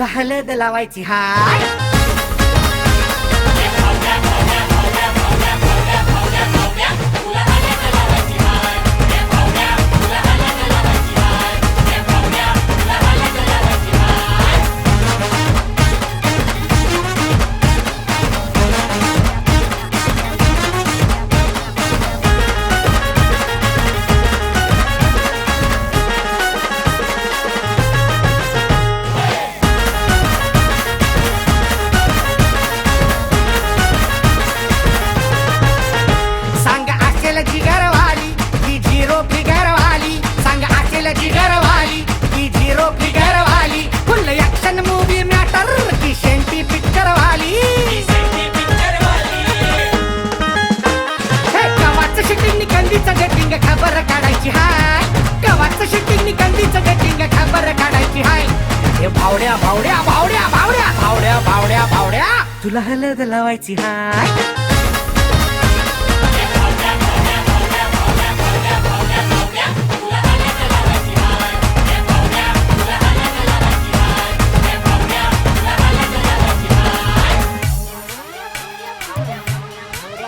तुला हळद लावायची हाय. जिगरवाली की झिरो फिगरवाली, सांग असेल जिगरवाली की झिरो फिगरवाली, फुल ऍक्शन मूवी मॅटर की शेंटी पिक्चरवाली. हे कवाच शूटिंग कंदीचं डेटिंग खबर काढायची हाय. कवाच शूटिंग कंदीचं डेटिंग खबर काढायची हाय. हे भावड्या भावड्या भावड्या भावड्या भावड्या भावड्या भावड्या तुला हळद लावायची हाय.